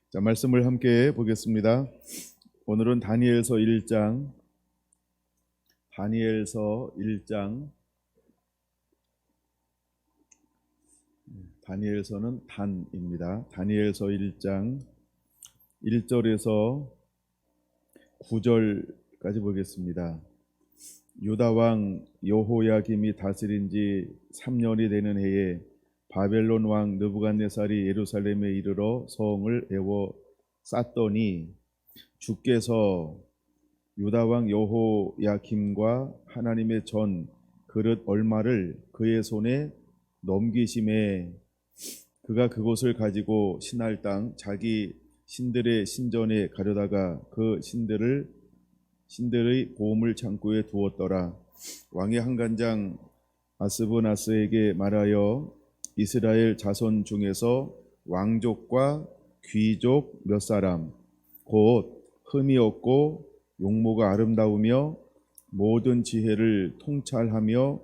자, 말씀을 함께 보겠습니다. 오늘은 다니엘서 1장, 다니엘서는 단입니다. 다니엘서 1장 1절에서 9절까지 보겠습니다. 유다 왕 여호야김이 다스린 지 3년이 되는 해에 바벨론 왕 느부갓네살이 예루살렘에 이르러 성을 에워 쌓더니 주께서 유다 왕 여호야김과 하나님의 전 그릇 얼마를 그의 손에 넘기심에 그가 그곳을 가지고 신할 땅 자기 신들의 신전에 가려다가 그 신들의 보물 창고에 두었더라. 왕의 한간장 아스브나스에게 말하여 이스라엘 자손 중에서 왕족과 귀족 몇 사람 곧 흠이 없고 용모가 아름다우며 모든 지혜를 통찰하며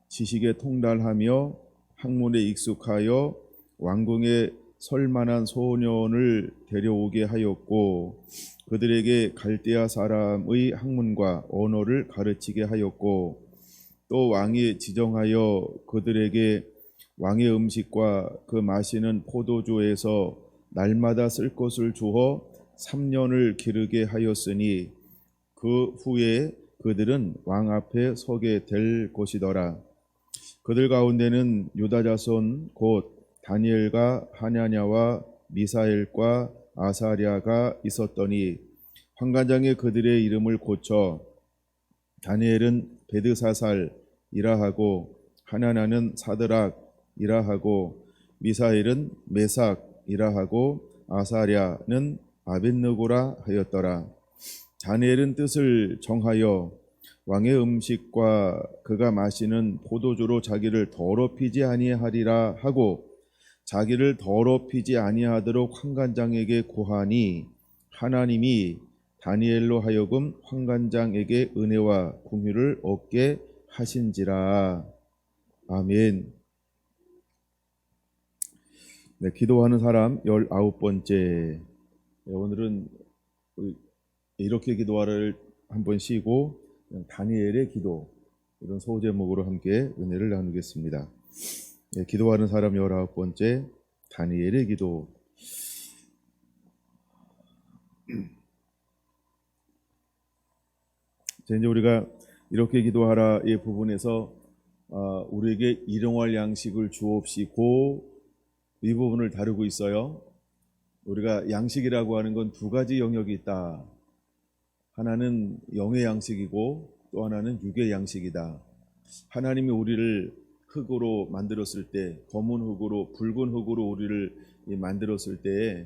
지식에 통달하며 학문에 익숙하여 왕궁에 설만한 소년을 데려오게 하였고 그들에게 갈대아 사람의 학문과 언어를 가르치게 하였고 또 왕이 지정하여 그들에게 왕의 음식과 그 마시는 포도주에서 날마다 쓸 것을 주어 3년을 기르게 하였으니 그 후에 그들은 왕 앞에 서게 될 것이더라. 그들 가운데는 유다 자손 곧 다니엘과 하냐냐와 미사엘과 아사랴가 있었더니 환관장에 그들의 이름을 고쳐 다니엘은 베드사살이라 하고 하냐냐는 사드락이라 하고 미사엘은 메삭이라 하고 아사랴는 아벳느고라 하였더라. 다니엘은 뜻을 정하여 왕의 음식과 그가 마시는 포도주로 자기를 더럽히지 아니하리라 하고 자기를 더럽히지 아니하도록 환관장에게 구하니 하나님이 다니엘로 하여금 환관장에게 은혜와 긍휼을 얻게 하신지라. 아멘. 네, 기도하는 사람 19번째. 오늘은 이렇게 기도하를 한번 쉬고 다니엘의 기도 이런 소제목으로 함께 은혜를 나누겠습니다. 네, 기도하는 사람 19번째 다니엘의 기도. 이제 우리가 이렇게 기도하라의 부분에서 우리에게 일용할 양식을 주옵시고 이 부분을 다루고 있어요. 우리가 양식이라고 하는 건 두 가지 영역이 있다. 하나는 영의 양식이고 또 하나는 육의 양식이다. 하나님이 우리를 흙으로 만들었을 때, 검은 흙으로, 붉은 흙으로 우리를 만들었을 때에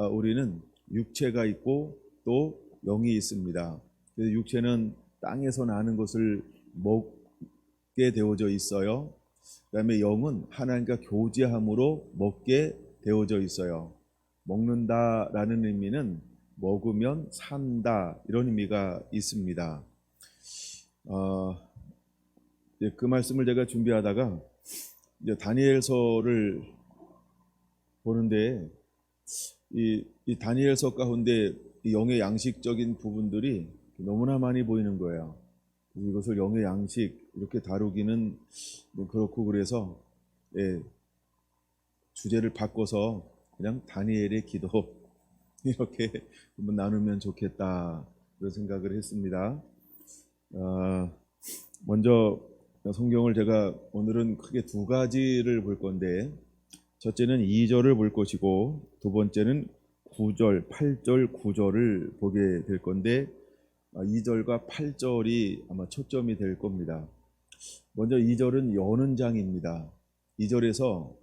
우리는 육체가 있고 또 영이 있습니다. 그래서 육체는 땅에서 나는 것을 먹게 되어져 있어요. 그 다음에 영은 하나님과 교제함으로 먹게 되어져 있어요. 먹는다라는 의미는 먹으면 산다 이런 의미가 있습니다. 그 말씀을 제가 준비하다가 이제 다니엘서를 보는데 이 다니엘서 가운데 이 영의 양식적인 부분들이 너무나 많이 보이는 거예요. 이것을 영의 양식 이렇게 다루기는 그렇고 그래서 주제를 바꿔서 그냥 다니엘의 기도 이렇게 한번 나누면 좋겠다 그런 생각을 했습니다. 먼저 성경을 제가 오늘은 크게 두 가지를 볼 건데 첫째는 2절을 볼 것이고 두 번째는 9절, 8절, 9절을 보게 될 건데 2절과 8절이 아마 초점이 될 겁니다. 먼저 2절은 여는 장입니다. 2절에서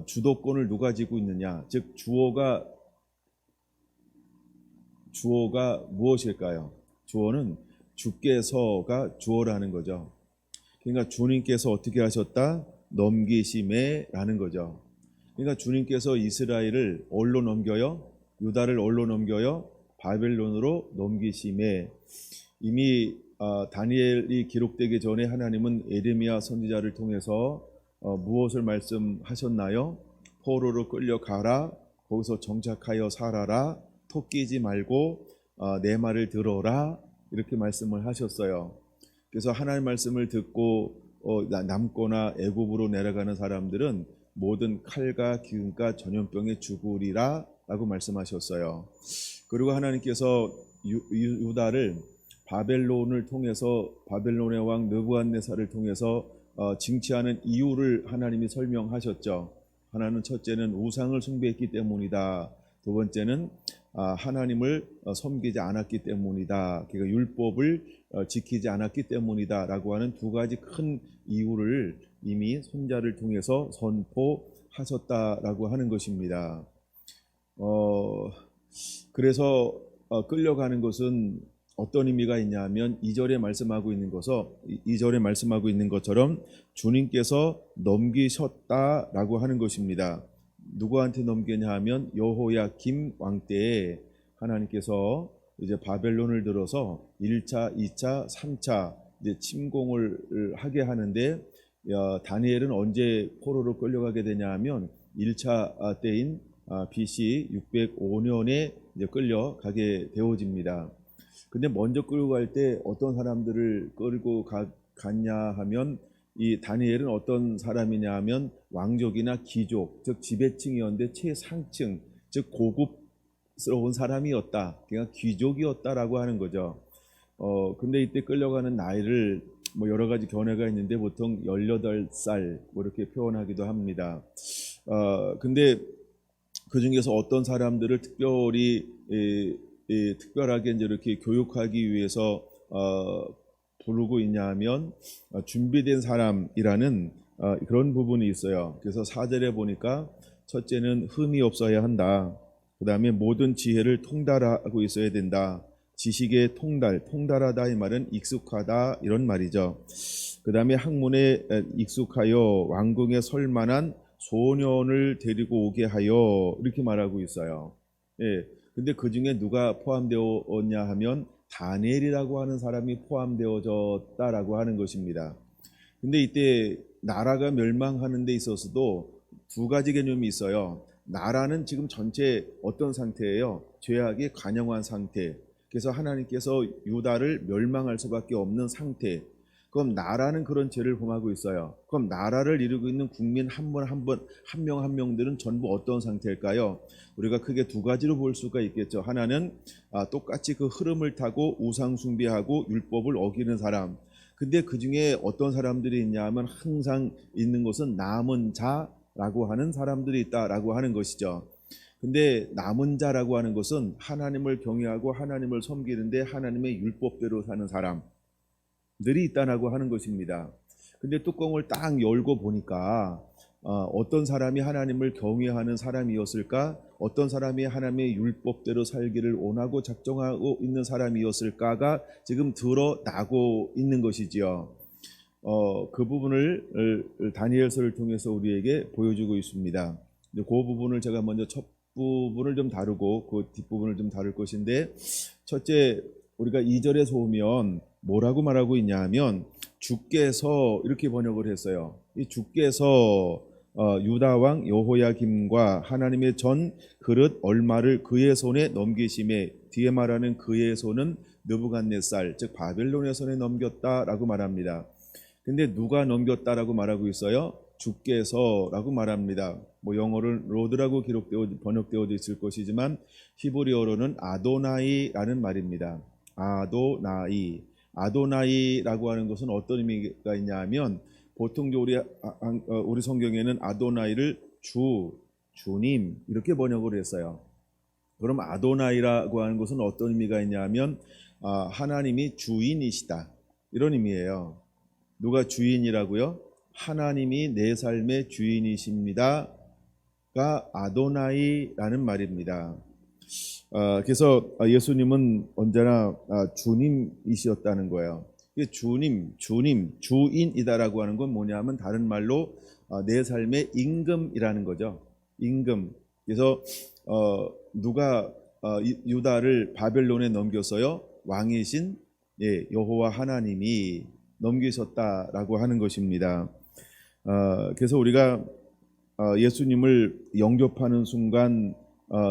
주도권을 누가 쥐고 있느냐, 즉 주어가 무엇일까요? 주어는 주께서가 주어라는 거죠. 그러니까 주님께서 어떻게 하셨다? 넘기심에 라는 거죠. 그러니까 주님께서 이스라엘을 어디로 넘겨요? 유다를 어디로 넘겨요? 바벨론으로 넘기심에. 이미 다니엘이 기록되기 전에 하나님은 에레미야 선지자를 통해서 무엇을 말씀하셨나요? 포로로 끌려가라, 거기서 정착하여 살아라. 토끼지 말고 내 말을 들어라. 이렇게 말씀을 하셨어요. 그래서 하나님의 말씀을 듣고 남거나 애굽으로 내려가는 사람들은 모든 칼과 기근과 전염병에 죽으리라 라고 말씀하셨어요. 그리고 하나님께서 유다를 바벨론을 통해서 바벨론의 왕 느부갓네살을 통해서 징치하는 이유를 하나님이 설명하셨죠. 하나는 첫째는 우상을 숭배했기 때문이다. 두 번째는 하나님을 섬기지 않았기 때문이다. 그러니까 율법을 지키지 않았기 때문이다 라고 하는 두 가지 큰 이유를 이미 손자를 통해서 선포하셨다라고 하는 것입니다. 그래서 끌려가는 것은 어떤 의미가 있냐면 2절에 말씀하고 있는 것처럼 주님께서 넘기셨다라고 하는 것입니다. 누구한테 넘기냐 하면 여호야김 왕 때에 하나님께서 이제 바벨론을 들어서 1차, 2차, 3차 이제 침공을 하게 하는데 다니엘은 언제 포로로 끌려가게 되냐 하면 1차 때인 BC 605년에 이제 끌려가게 되어집니다. 근데 먼저 끌고 갈 때 어떤 사람들을 끌고 갔냐 하면 이 다니엘은 어떤 사람이냐 하면 왕족이나 귀족, 즉 지배층이었는데 최상층, 즉 고급스러운 사람이었다. 그러니까 귀족이었다라고 하는 거죠. 근데 이때 끌려가는 나이를 뭐 여러 가지 견해가 있는데 보통 18살 뭐 이렇게 표현하기도 합니다. 근데 그 중에서 어떤 사람들을 특별히 특별하게 이제 이렇게 교육하기 위해서 부르고 있냐 하면 준비된 사람이라는 그런 부분이 있어요. 그래서 4절에 보니까 첫째는 흠이 없어야 한다. 그 다음에 모든 지혜를 통달하고 있어야 된다. 지식의 통달하다 이 말은 익숙하다 이런 말이죠. 그 다음에 학문에 익숙하여 왕궁에 설 만한 소년을 데리고 오게 하여 이렇게 말하고 있어요. 예. 근데 그 중에 누가 포함되었냐 하면 다니엘이라고 하는 사람이 포함되어졌다라고 하는 것입니다. 근데 이때 나라가 멸망하는 데 있어서도 두 가지 개념이 있어요. 나라는 지금 전체 어떤 상태예요? 죄악이 관영한 상태. 그래서 하나님께서 유다를 멸망할 수밖에 없는 상태. 그럼 나라는 그런 죄를 범하고 있어요. 그럼 나라를 이루고 있는 국민 한 명 한 명들은 전부 어떤 상태일까요? 우리가 크게 두 가지로 볼 수가 있겠죠. 하나는 똑같이 그 흐름을 타고 우상 숭배하고 율법을 어기는 사람. 근데 그 중에 어떤 사람들이 있냐 하면 항상 있는 것은 남은 자라고 하는 사람들이 있다라고 하는 것이죠. 근데 남은 자라고 하는 것은 하나님을 경외하고 하나님을 섬기는데 하나님의 율법대로 사는 사람들이 있다라고 하는 것입니다. 근데 뚜껑을 딱 열고 보니까 어떤 사람이 하나님을 경외하는 사람이었을까? 어떤 사람이 하나님의 율법대로 살기를 원하고 작정하고 있는 사람이었을까가 지금 드러나고 있는 것이지요. 그 부분을 다니엘서를 통해서 우리에게 보여주고 있습니다. 그 부분을 제가 먼저 첫 부분을 좀 다루고 그 뒷부분을 좀 다룰 것인데, 첫째 우리가 2절에서 보면 뭐라고 말하고 있냐 하면 주께서 이렇게 번역을 했어요. 이 주께서 유다 왕 여호야김과 하나님의 전 그릇 얼마를 그의 손에 넘기심에, 뒤에 말하는 그의 손은 느부갓네살 즉 바벨론의 손에 넘겼다라고 말합니다. 근데 누가 넘겼다라고 말하고 있어요? 주께서라고 말합니다. 뭐 영어로는 로드라고 번역되어 있을 것이지만 히브리어로는 아도나이라는 말입니다. 아도나이라고 하는 것은 어떤 의미가 있냐면 보통 우리 성경에는 아도나이를 주님 이렇게 번역을 했어요. 그럼 아도나이라고 하는 것은 어떤 의미가 있냐면 하나님이 주인이시다 이런 의미예요. 누가 주인이라고요? 하나님이 내 삶의 주인이십니다가 아도나이라는 말입니다. 그래서 예수님은 언제나 주님이셨다는 거예요. 주인이다라고 하는 건 뭐냐면 다른 말로 내 삶의 임금이라는 거죠. 임금. 그래서 누가 유다를 바벨론에 넘겼어요? 왕이신 여호와 하나님이 넘기셨다라고 하는 것입니다. 그래서 우리가 예수님을 영접하는 순간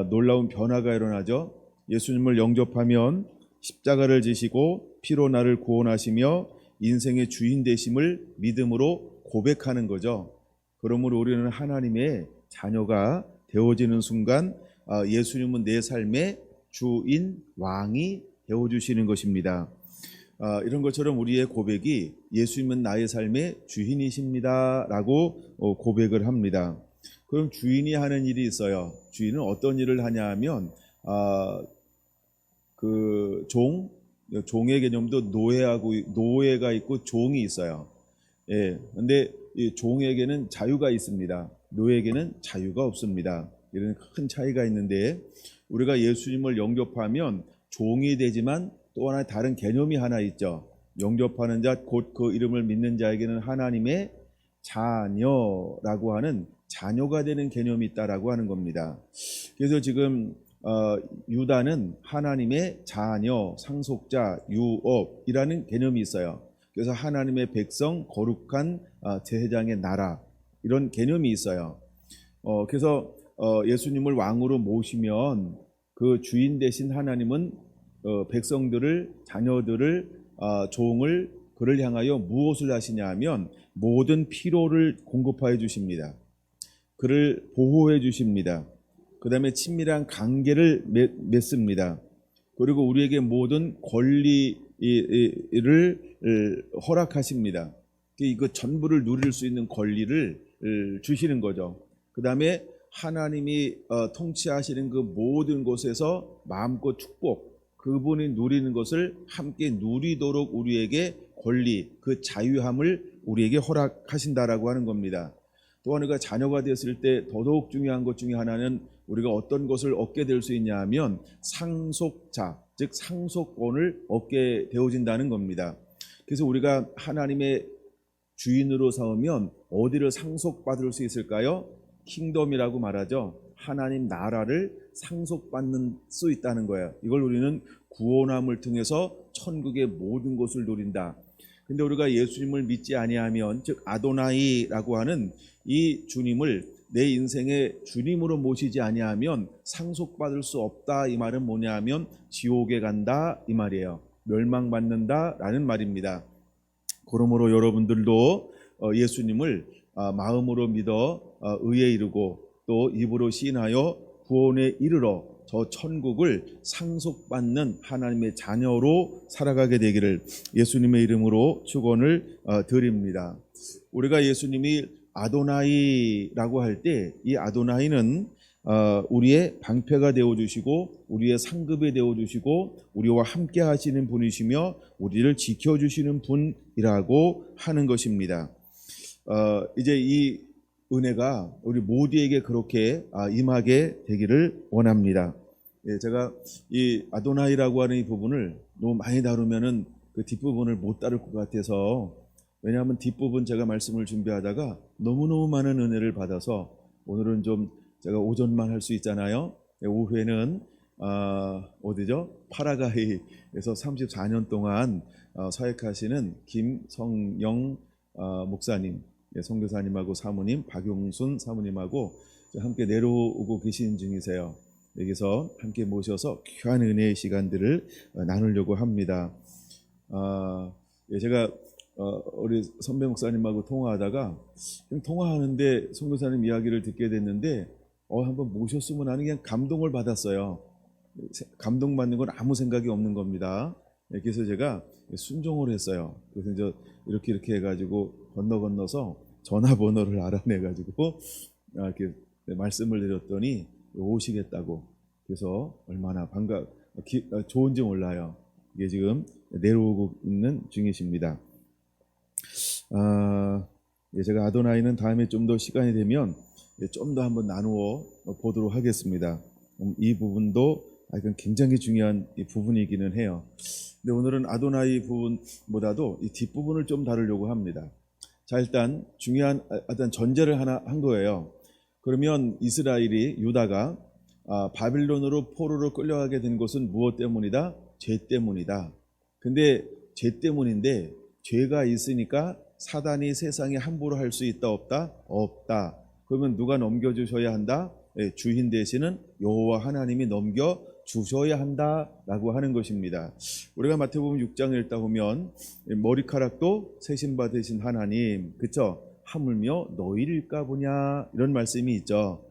놀라운 변화가 일어나죠. 예수님을 영접하면 십자가를 지시고 피로 나를 구원하시며 인생의 주인 되심을 믿음으로 고백하는 거죠. 그러므로 우리는 하나님의 자녀가 되어지는 순간 예수님은 내 삶의 주인, 왕이 되어주시는 것입니다. 이런 것처럼 우리의 고백이 예수님은 나의 삶의 주인이십니다 라고 고백을 합니다. 그럼 주인이 하는 일이 있어요. 주인은 어떤 일을 하냐 하면 그 종의 개념도 노예가 있고 종이 있어요. 예, 근데 이 종에게는 자유가 있습니다. 노예에게는 자유가 없습니다. 이런 큰 차이가 있는데 우리가 예수님을 영접하면 종이 되지만 또 하나 다른 개념이 하나 있죠. 영접하는 자 곧 그 이름을 믿는 자에게는 하나님의 자녀라고 하는 자녀가 되는 개념이 있다라고 하는 겁니다. 그래서 지금 유다는 하나님의 자녀, 상속자, 유업이라는 개념이 있어요. 그래서 하나님의 백성, 거룩한 제사장의 나라 이런 개념이 있어요. 그래서 예수님을 왕으로 모시면 그 주인 되신 하나님은 백성들을, 자녀들을, 종을 그를 향하여 무엇을 하시냐 하면 모든 필요를 공급하여 주십니다. 그를 보호해 주십니다. 그 다음에 친밀한 관계를 맺습니다. 그리고 우리에게 모든 권리를 허락하십니다. 이거 전부를 누릴 수 있는 권리를 주시는 거죠. 그 다음에 하나님이 통치하시는 그 모든 곳에서 마음껏 축복, 그분이 누리는 것을 함께 누리도록 우리에게 권리, 그 자유함을 우리에게 허락하신다라고 하는 겁니다. 또 우리가 자녀가 되었을 때 더더욱 중요한 것 중에 하나는 우리가 어떤 것을 얻게 될 수 있냐 하면 상속자, 즉 상속권을 얻게 되어진다는 겁니다. 그래서 우리가 하나님의 주인으로 삼으면 어디를 상속받을 수 있을까요? 킹덤이라고 말하죠. 하나님 나라를 상속받는 수 있다는 거예요. 이걸 우리는 구원함을 통해서 천국의 모든 것을 누린다. 근데 우리가 예수님을 믿지 아니하면, 즉 아도나이라고 하는 이 주님을 내 인생의 주님으로 모시지 아니하면 상속받을 수 없다. 이 말은 뭐냐 하면 지옥에 간다 이 말이에요. 멸망받는다라는 말입니다. 그러므로 여러분들도 예수님을 마음으로 믿어 의에 이르고 또 입으로 시인하여 구원에 이르러 저 천국을 상속받는 하나님의 자녀로 살아가게 되기를 예수님의 이름으로 축원을 드립니다. 우리가 예수님이 아도나이라고 할 때 이 아도나이는 우리의 방패가 되어주시고 우리의 상급이 되어주시고 우리와 함께 하시는 분이시며 우리를 지켜주시는 분이라고 하는 것입니다. 이제 이 은혜가 우리 모두에게 그렇게 임하게 되기를 원합니다. 제가 이 아도나이라고 하는 이 부분을 너무 많이 다루면은 그 뒷부분을 못 다룰 것 같아서, 왜냐하면 뒷부분 제가 말씀을 준비하다가 너무너무 많은 은혜를 받아서 오늘은 좀 제가 오전만 할 수 있잖아요. 오후에는 어디죠? 파라과이에서 34년 동안 사역하시는 김성영 목사님, 선교사님하고 사모님, 박용순 사모님하고 함께 내려오고 계신 중이세요. 여기서 함께 모셔서 귀한 은혜의 시간들을 나누려고 합니다. 제가 우리 선배 목사님하고 통화하다가 통화하는데 선교사님 이야기를 듣게 됐는데 한번 모셨으면 하는 그냥 감동을 받았어요. 감동받는 건 아무 생각이 없는 겁니다. 그래서 제가 순종을 했어요. 그래서 이제 이렇게 해가지고 건너서 전화번호를 알아내가지고 이렇게 말씀을 드렸더니 오시겠다고. 그래서 얼마나 좋은지 몰라요. 이게 지금 내려오고 있는 중이십니다. 제가 아도나이는 다음에 좀 더 시간이 되면 좀 더 한번 나누어 보도록 하겠습니다. 이 부분도 굉장히 중요한 부분이기는 해요. 근데 오늘은 아도나이 부분보다도 이 뒷부분을 좀 다루려고 합니다. 자, 일단 중요한 어떤 전제를 하나 한 거예요. 그러면 이스라엘이, 유다가 바빌론으로 포로로 끌려가게 된 것은 무엇 때문이다? 죄 때문이다. 근데 죄 때문인데 죄가 있으니까 사단이 세상에 함부로 할 수 있다 없다? 없다. 그러면 누가 넘겨주셔야 한다? 주인 되시는 여호와 하나님이 넘겨 주셔야 한다라고 하는 것입니다. 우리가 마태복음 6장을 읽다 보면 머리카락도 세신 받으신 하나님, 그쵸? 하물며 너희일까 보냐, 이런 말씀이 있죠.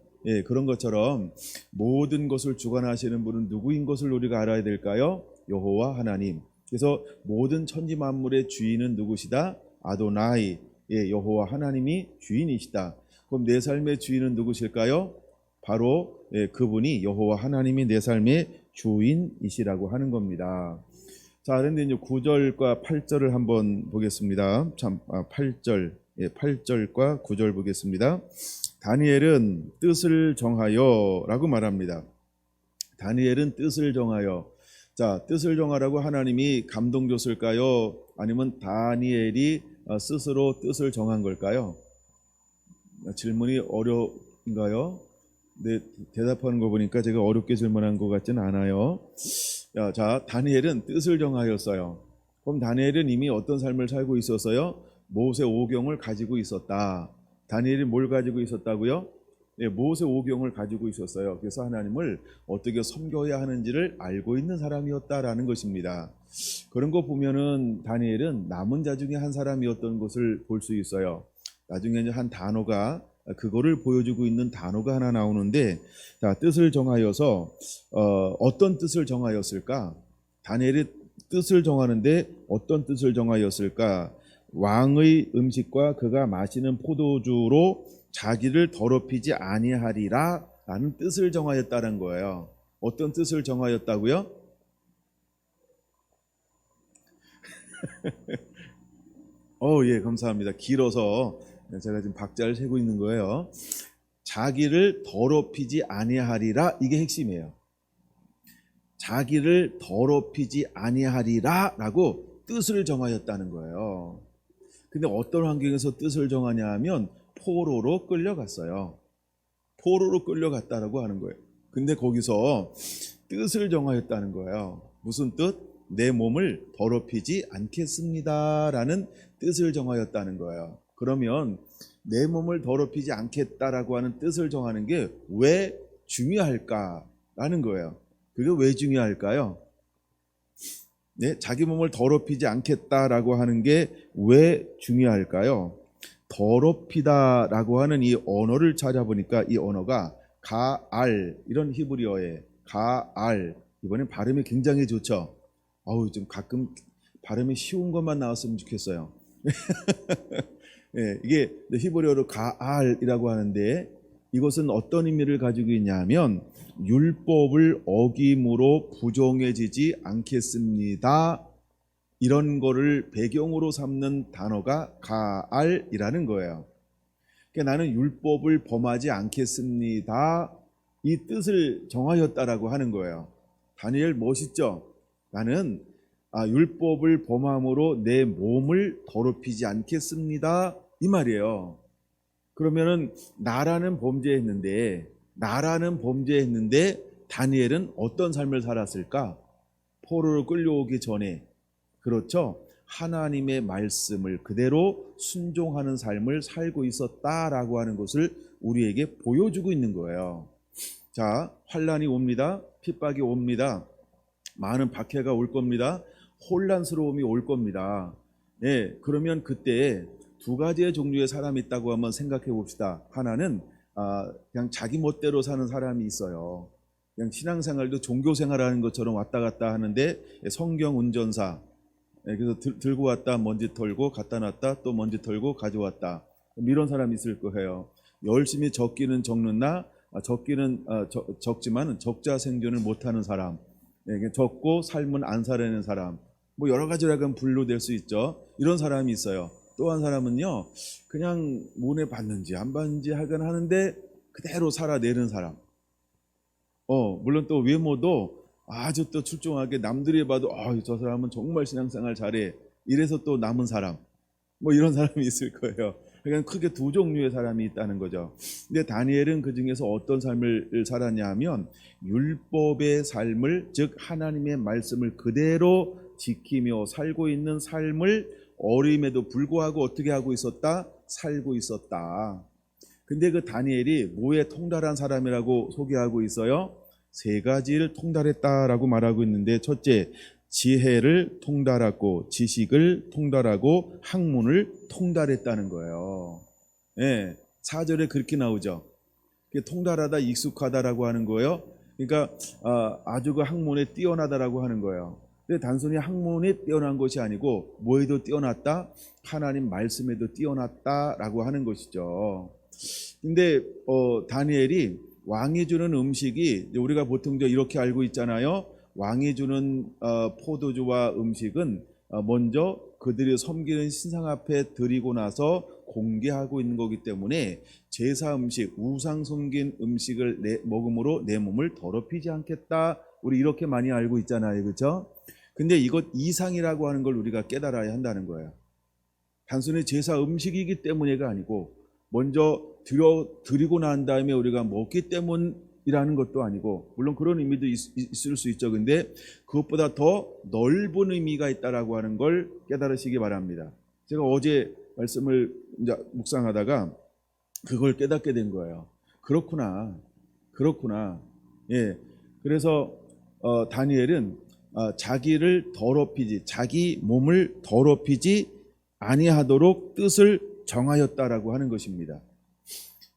그런 것처럼 모든 것을 주관하시는 분은 누구인 것을 우리가 알아야 될까요? 여호와 하나님. 그래서 모든 천지 만물의 주인은 누구시다? 아도나이, 여호와 하나님이 주인이시다. 그럼 내 삶의 주인은 누구실까요? 바로 그분이 여호와 하나님이 내 삶의 주인이시라고 하는 겁니다. 자, 그런데 이제 9절과 8절을 한번 보겠습니다. 8절, 8절과 9절 보겠습니다. 다니엘은 뜻을 정하여 라고 말합니다. 다니엘은 뜻을 정하여. 자, 뜻을 정하라고 하나님이 감동 줬을까요? 아니면 다니엘이 스스로 뜻을 정한 걸까요? 질문이 어려운가요? 네, 대답하는 거 보니까 제가 어렵게 질문한 것 같지는 않아요. 자, 다니엘은 뜻을 정하였어요. 그럼 다니엘은 이미 어떤 삶을 살고 있었어요? 모세 오경을 가지고 있었다. 다니엘이 뭘 가지고 있었다고요? 모세 오경을 가지고 있었어요. 그래서 하나님을 어떻게 섬겨야 하는지를 알고 있는 사람이었다라는 것입니다. 그런 거 보면은 다니엘은 남은 자 중에 한 사람이었던 것을 볼 수 있어요. 나중에 한 단어가 그거를 보여주고 있는 단어가 하나 나오는데, 자, 뜻을 정하여서 어떤 뜻을 정하였을까? 다니엘이 뜻을 정하는데 어떤 뜻을 정하였을까? 왕의 음식과 그가 마시는 포도주로 자기를 더럽히지 아니하리라 라는 뜻을 정하였다는 거예요. 어떤 뜻을 정하였다고요? 예, 감사합니다. 길어서 제가 지금 박자를 세고 있는 거예요. 자기를 더럽히지 아니하리라, 이게 핵심이에요. 자기를 더럽히지 아니하리라 라고 뜻을 정하였다는 거예요. 근데 어떤 환경에서 뜻을 정하냐 하면 포로로 끌려갔어요. 포로로 끌려갔다라고 하는 거예요. 근데 거기서 뜻을 정하였다는 거예요. 무슨 뜻? 내 몸을 더럽히지 않겠습니다 라는 뜻을 정하였다는 거예요. 그러면 내 몸을 더럽히지 않겠다라고 하는 뜻을 정하는 게 왜 중요할까라는 거예요. 그게 왜 중요할까요? 네, 자기 몸을 더럽히지 않겠다라고 하는 게 왜 중요할까요? 더럽히다라고 하는 이 언어를 찾아보니까 이 언어가 가알, 이런 히브리어의 가알, 이번엔 발음이 굉장히 좋죠. 좀 가끔 발음이 쉬운 것만 나왔으면 좋겠어요. 이게 히브리어로 가알이라고 하는데, 이것은 어떤 의미를 가지고 있냐면 율법을 어김으로 부정해지지 않겠습니다, 이런 거를 배경으로 삼는 단어가 가알이라는 거예요. 그러니까 나는 율법을 범하지 않겠습니다, 이 뜻을 정하였다라고 하는 거예요. 다니엘 멋있죠? 나는 율법을 범함으로 내 몸을 더럽히지 않겠습니다, 이 말이에요. 그러면은 나라는 범죄했는데 다니엘은 어떤 삶을 살았을까? 포로로 끌려오기 전에, 그렇죠? 하나님의 말씀을 그대로 순종하는 삶을 살고 있었다라고 하는 것을 우리에게 보여주고 있는 거예요. 자, 환란이 옵니다. 핍박이 옵니다. 많은 박해가 올 겁니다. 혼란스러움이 올 겁니다. 그러면 그때 두 가지의 종류의 사람이 있다고 한번 생각해 봅시다. 하나는 그냥 자기 멋대로 사는 사람이 있어요. 그냥 신앙생활도 종교생활하는 것처럼 왔다 갔다 하는데 성경 운전사, 그래서 들고 왔다 먼지 털고 갖다 놨다 또 먼지 털고 가져왔다, 이런 사람이 있을 거예요. 열심히 적기는 적는다, 적지만 적자 생존을 못하는 사람, 적고 삶은 안 살아내는 사람, 뭐 여러 가지라고 분류될 수 있죠. 이런 사람이 있어요. 또 한 사람은요, 그냥 문에 받는지 안 받는지 하긴 하는데 그대로 살아내는 사람. 물론 또 외모도 아주 또 출중하게 남들이 봐도 저 사람은 정말 신앙생활 잘해, 이래서 또 남은 사람, 뭐 이런 사람이 있을 거예요. 그러니까 크게 두 종류의 사람이 있다는 거죠. 근데 다니엘은 그 중에서 어떤 삶을 살았냐 하면 율법의 삶을, 즉 하나님의 말씀을 그대로 지키며 살고 있는 삶을 어림에도 불구하고 어떻게 하고 있었다? 살고 있었다. 근데 그 다니엘이 뭐에 통달한 사람이라고 소개하고 있어요? 세 가지를 통달했다라고 말하고 있는데, 첫째, 지혜를 통달하고 지식을 통달하고 학문을 통달했다는 거예요. 예, 4절에 그렇게 나오죠. 통달하다, 익숙하다라고 하는 거예요. 그러니까 아주 그 학문에 뛰어나다라고 하는 거예요. 근데 단순히 학문에 뛰어난 것이 아니고 뭐에도 뛰어났다? 하나님 말씀에도 뛰어났다라고 하는 것이죠. 근데 다니엘이 왕이 주는 음식이, 우리가 보통 이렇게 알고 있잖아요. 왕이 주는 포도주와 음식은 먼저 그들이 섬기는 신상 앞에 드리고 나서 공개하고 있는 거기 때문에 제사 음식, 우상 섬긴 음식을 먹음으로 내 몸을 더럽히지 않겠다. 우리 이렇게 많이 알고 있잖아요. 그렇죠? 근데 이것 이상이라고 하는 걸 우리가 깨달아야 한다는 거예요. 단순히 제사 음식이기 때문에가 아니고 먼저 드리고 난 다음에 우리가 먹기 때문이라는 것도 아니고, 물론 그런 의미도 있을 수 있죠. 근데 그것보다 더 넓은 의미가 있다라고 하는 걸 깨달으시기 바랍니다. 제가 어제 말씀을 이제 묵상하다가 그걸 깨닫게 된 거예요. 그렇구나. 예. 그래서 다니엘은 자기를 더럽히지, 자기 몸을 더럽히지 아니하도록 뜻을 정하였다라고 하는 것입니다.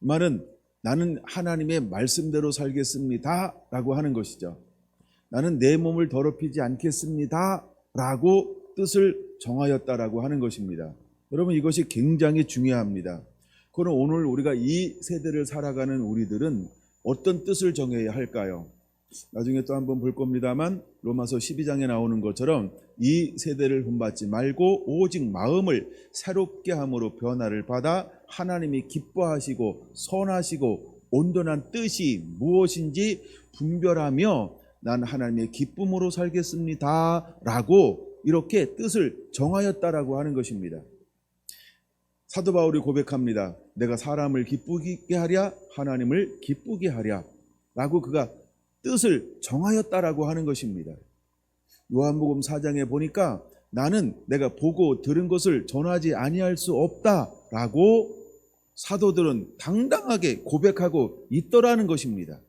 이 말은 나는 하나님의 말씀대로 살겠습니다 라고 하는 것이죠. 나는 내 몸을 더럽히지 않겠습니다 라고 뜻을 정하였다라고 하는 것입니다. 여러분, 이것이 굉장히 중요합니다. 그럼 오늘 우리가 이 세대를 살아가는 우리들은 어떤 뜻을 정해야 할까요? 나중에 또 한번 볼 겁니다만 로마서 12장에 나오는 것처럼 이 세대를 본받지 말고 오직 마음을 새롭게 함으로 변화를 받아 하나님이 기뻐하시고 선하시고 온전한 뜻이 무엇인지 분별하며 난 하나님의 기쁨으로 살겠습니다 라고 이렇게 뜻을 정하였다라고 하는 것입니다. 사도 바울이 고백합니다. 내가 사람을 기쁘게 하랴 하나님을 기쁘게 하랴 라고 그가 뜻을 정하였다라고 하는 것입니다. 요한복음 4장에 보니까 나는 내가 보고 들은 것을 전하지 아니할 수 없다라고 사도들은 당당하게 고백하고 있더라는 것입니다.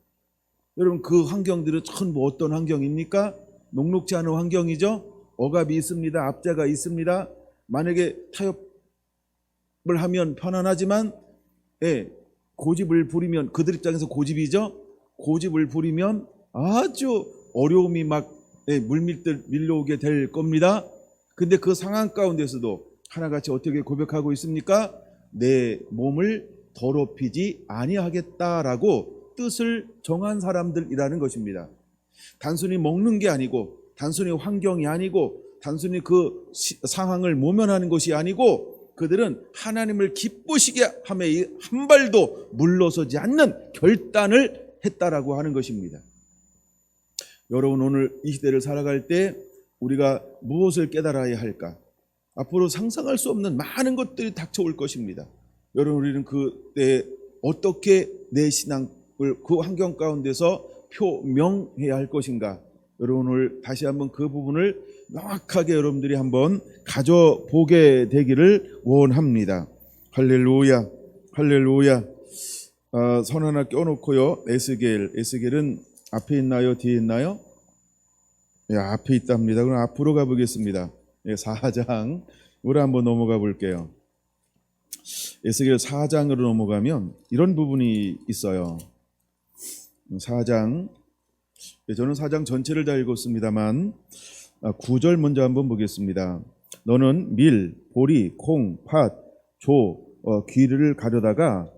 여러분, 그 환경들은 전부 어떤 환경입니까? 녹록지 않은 환경이죠. 억압이 있습니다. 압제가 있습니다. 만약에 타협을 하면 편안하지만 고집을 부리면, 그들 입장에서 고집이죠. 고집을 부리면 아주 어려움이 막 물밀듯 밀려오게 될 겁니다. 근데 그 상황 가운데서도 하나같이 어떻게 고백하고 있습니까? 내 몸을 더럽히지 아니하겠다라고 뜻을 정한 사람들이라는 것입니다. 단순히 먹는 게 아니고, 단순히 환경이 아니고, 단순히 그 상황을 모면하는 것이 아니고, 그들은 하나님을 기쁘시게 하며 한 발도 물러서지 않는 결단을 했다라고 하는 것입니다. 여러분, 오늘 이 시대를 살아갈 때 우리가 무엇을 깨달아야 할까? 앞으로 상상할 수 없는 많은 것들이 닥쳐올 것입니다. 여러분, 우리는 그때 어떻게 내 신앙을 그 환경 가운데서 표명해야 할 것인가? 여러분, 오늘 다시 한번 그 부분을 명확하게 여러분들이 한번 가져보게 되기를 원합니다. 할렐루야, 할렐루야. 선 하나 껴놓고요. 에스겔은 앞에 있나요? 뒤에 있나요? 예, 앞에 있답니다. 그럼 앞으로 가보겠습니다. 4장 우리 한번 넘어가 볼게요. 에스겔 4장으로 넘어가면 이런 부분이 있어요. 4장, 저는 4장 전체를 다 읽었습니다만 9절 먼저 한번 보겠습니다. 너는 밀, 보리, 콩, 팥, 조, 귀를 가져다가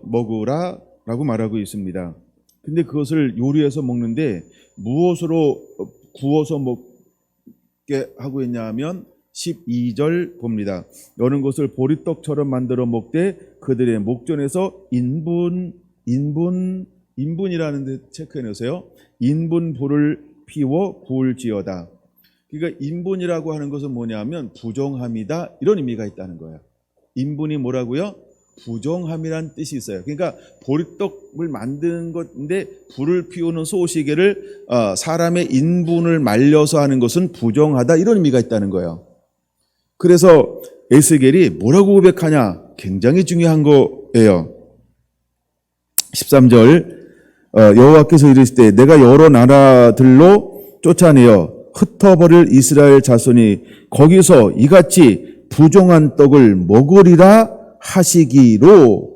먹으라 라고 말하고 있습니다. 근데 그것을 요리해서 먹는데 무엇으로 구워서 먹게 하고 있냐 하면 12절 봅니다. 너는 것을 보리떡처럼 만들어 먹되 그들의 목전에서 인분이라는 데 체크해 놓으세요. 인분불을 피워 구울지어다. 그러니까 인분이라고 하는 것은 뭐냐면 부정함이다, 이런 의미가 있다는 거예요. 인분이 뭐라고요? 부정함이란 뜻이 있어요. 그러니까 보리떡을 만드는 건데 불을 피우는 소시계를 사람의 인분을 말려서 하는 것은 부정하다, 이런 의미가 있다는 거예요. 그래서 에스겔이 뭐라고 고백하냐? 굉장히 중요한 거예요. 13절 여호와께서 이르시되 내가 여러 나라들로 쫓아내어 흩어버릴 이스라엘 자손이 거기서 이같이 부정한 떡을 먹으리라 하시기로.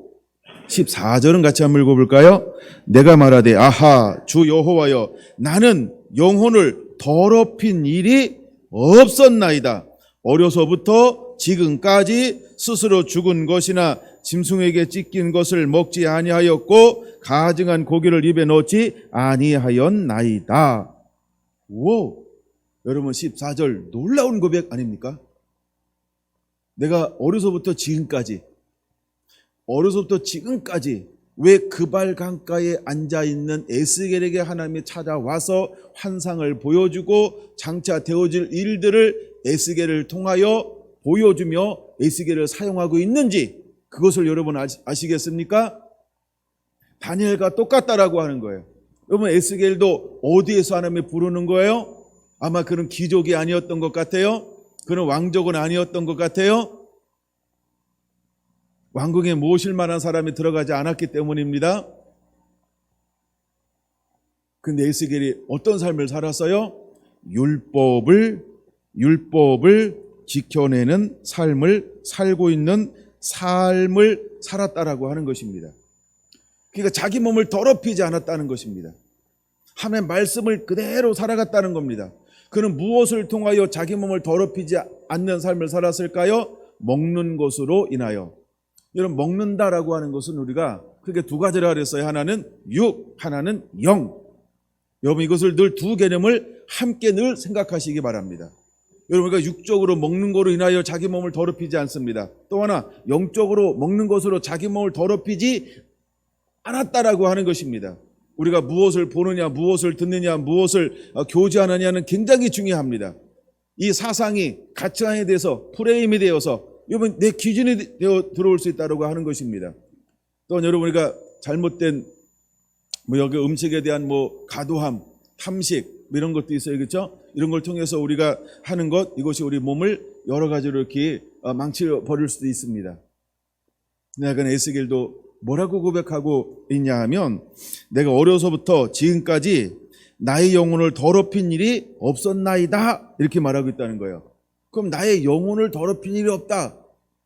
14절은 같이 한번 읽어볼까요? 내가 말하되 아하 주 여호와여 나는 영혼을 더럽힌 일이 없었나이다. 어려서부터 지금까지 스스로 죽은 것이나 짐승에게 찢긴 것을 먹지 아니하였고 가증한 고기를 입에 넣지 아니하였나이다. 오, 여러분 14절 놀라운 고백 아닙니까? 내가 어려서부터 지금까지 왜 그발 강가에 앉아있는 에스겔에게 하나님이 찾아와서 환상을 보여주고 장차 되어질 일들을 에스겔을 통하여 보여주며 에스겔을 사용하고 있는지 그것을 여러분 아시겠습니까? 다니엘과 똑같다라고 하는 거예요. 여러분 에스겔도 어디에서 하나님이 부르는 거예요? 아마 그런 귀족이 아니었던 것 같아요. 그런 왕족은 아니었던 것 같아요. 왕궁에 모실 만한 사람이 들어가지 않았기 때문입니다. 근데 에스겔이 어떤 삶을 살았어요? 율법을 지켜내는 삶을 살고 있는 삶을 살았다라고 하는 것입니다. 그러니까 자기 몸을 더럽히지 않았다는 것입니다. 하나님의 말씀을 그대로 살아갔다는 겁니다. 그는 무엇을 통하여 자기 몸을 더럽히지 않는 삶을 살았을까요? 먹는 것으로 인하여. 여러분 먹는다라고 하는 것은 우리가 크게 두 가지라 그랬어요. 하나는 육, 하나는 영. 여러분 이것을 늘 두 개념을 함께 늘 생각하시기 바랍니다. 여러분 우리가 육적으로 먹는 것으로 인하여 자기 몸을 더럽히지 않습니다. 또 하나 영적으로 먹는 것으로 자기 몸을 더럽히지 않았다라고 하는 것입니다. 우리가 무엇을 보느냐, 무엇을 듣느냐, 무엇을 교제하느냐는 굉장히 중요합니다. 이 사상이 가치관에 대해서 프레임이 되어서 여러분 내 기준이 되어 들어올 수 있다고 하는 것입니다. 또 여러분 우리가 잘못된 여기 음식에 대한 과도함, 탐식 이런 것도 있어요, 그렇죠? 이런 걸 통해서 우리가 하는 것 이것이 우리 몸을 여러 가지로 이렇게 망쳐 버릴 수도 있습니다. 약간 에스겔도 뭐라고 고백하고 있냐 하면 내가 어려서부터 지금까지 나의 영혼을 더럽힌 일이 없었나이다 이렇게 말하고 있다는 거예요. 그럼 나의 영혼을 더럽힌 일이 없다.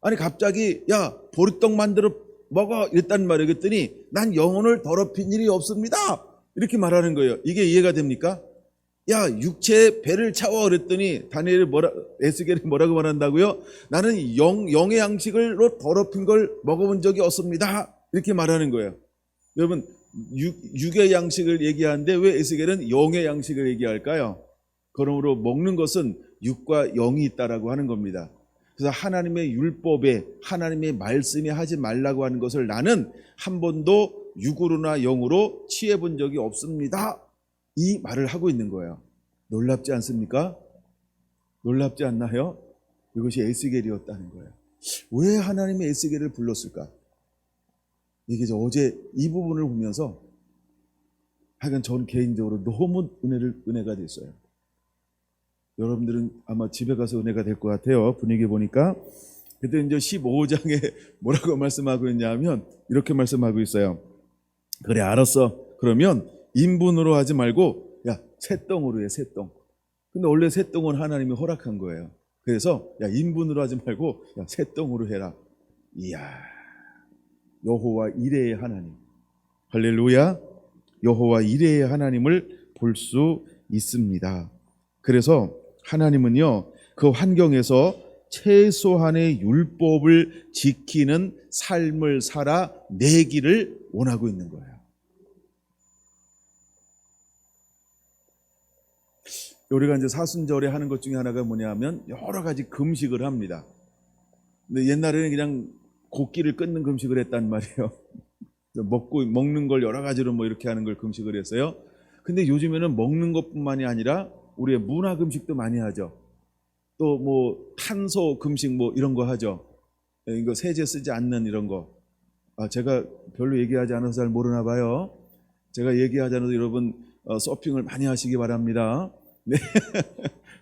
아니 갑자기 야 보리떡 만들어 먹어 이랬단 말이에요. 그랬더니 난 영혼을 더럽힌 일이 없습니다. 이렇게 말하는 거예요. 이게 이해가 됩니까? 야 육체의 배를 차워 그랬더니 에스겔이 뭐라고 말한다고요? 나는 영의 양식으로 더럽힌 걸 먹어본 적이 없습니다. 이렇게 말하는 거예요. 여러분 육의 양식을 얘기하는데 왜 에스겔은 영의 양식을 얘기할까요? 그러므로 먹는 것은 육과 영이 있다라고 하는 겁니다. 그래서 하나님의 율법에 하나님의 말씀이 하지 말라고 하는 것을 나는 한 번도 육으로나 영으로 취해 본 적이 없습니다. 이 말을 하고 있는 거예요. 놀랍지 않습니까? 놀랍지 않나요? 이것이 에스겔이었다는 거예요. 왜 하나님이 에스겔을 불렀을까? 이게 어제 이 부분을 보면서 하여간 저는 개인적으로 너무 은혜가 됐어요. 여러분들은 아마 집에 가서 은혜가 될 것 같아요. 분위기 보니까. 그때 이제 15장에 뭐라고 말씀하고 있냐면 이렇게 말씀하고 있어요. 그래 알았어. 그러면 인분으로 하지 말고 야 새똥으로 해 새똥. 근데 원래 새똥은 하나님이 허락한 거예요. 그래서 야 인분으로 하지 말고 야 새똥으로 해라. 이야 여호와 이레의 하나님. 할렐루야. 여호와 이레의 하나님을 볼 수 있습니다. 그래서 하나님은요 그 환경에서 최소한의 율법을 지키는 삶을 살아내기를 원하고 있는 거예요. 우리가 이제 사순절에 하는 것 중에 하나가 뭐냐면 여러 가지 금식을 합니다. 근데 옛날에는 그냥 곡기를 끊는 금식을 했단 말이에요. 먹는 걸 여러 가지로 이렇게 하는 걸 금식을 했어요. 근데 요즘에는 먹는 것뿐만이 아니라 우리의 문화 금식도 많이 하죠. 또 탄소 금식 이런 거 하죠. 이거 세제 쓰지 않는 이런 거. 제가 별로 얘기하지 않아서 잘 모르나 봐요. 제가 얘기하지 않아도 여러분 서핑을 많이 하시기 바랍니다. 네.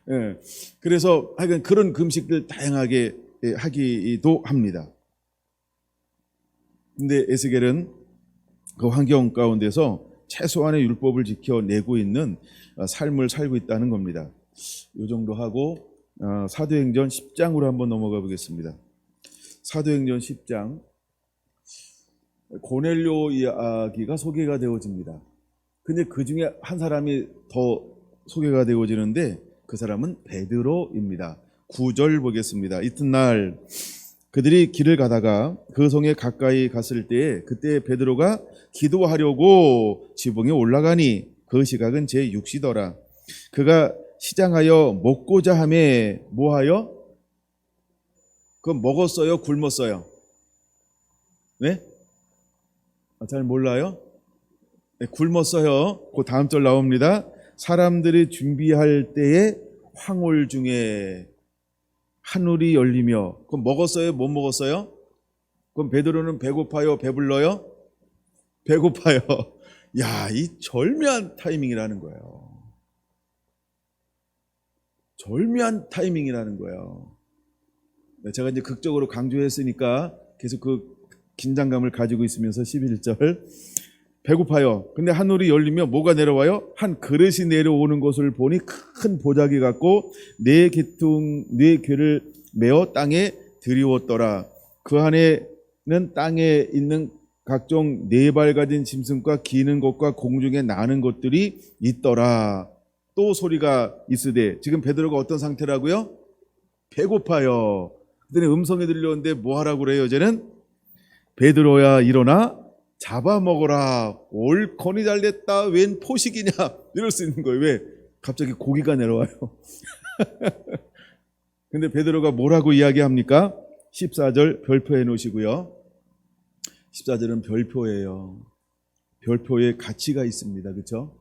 네. 그래서 하여간 그런 금식들 다양하게 하기도 합니다. 근데 에스겔은 그 환경 가운데서 최소한의 율법을 지켜내고 있는 삶을 살고 있다는 겁니다. 이 정도 하고 사도행전 10장으로 한번 넘어가 보겠습니다. 사도행전 10장, 고넬료 이야기가 소개가 되어집니다. 근데 그 중에 한 사람이 더 소개가 되어지는데 그 사람은 베드로입니다. 9절 보겠습니다. 이튿날 그들이 길을 가다가 그 성에 가까이 갔을 때에 그때 베드로가 기도하려고 지붕에 올라가니 그 시각은 제6시더라. 그가 시장하여 먹고자 하매 뭐하여? 그건 먹었어요? 굶었어요? 네? 잘 몰라요? 네, 굶었어요. 그 다음 절 나옵니다. 사람들이 준비할 때에 황홀 중에 하늘이 열리며. 그럼 먹었어요? 못 먹었어요? 그럼 베드로는 배고파요? 배불러요? 배고파요. 야, 이 절묘한 타이밍이라는 거예요. 절묘한 타이밍이라는 거예요. 제가 이제 극적으로 강조했으니까 계속 그 긴장감을 가지고 있으면서 11절 배고파요. 근데 하늘이 열리며 뭐가 내려와요? 한 그릇이 내려오는 것을 보니 큰 보자기 같고 네 귀를 메어 땅에 들이웠더라. 그 안에는 땅에 있는 각종 네 발 가진 짐승과 기는 것과 공중에 나는 것들이 있더라. 또 소리가 있으되, 지금 베드로가 어떤 상태라고요? 배고파요. 그랬더니 음성이 들려오는데 뭐 하라고 그래요? 이제는 베드로야 일어나 잡아먹어라. 옳거니 잘됐다. 웬 포식이냐. 이럴 수 있는 거예요. 왜? 갑자기 고기가 내려와요. 근데 베드로가 뭐라고 이야기합니까? 14절 별표해 놓으시고요. 14절은 별표예요. 별표에 가치가 있습니다. 그렇죠?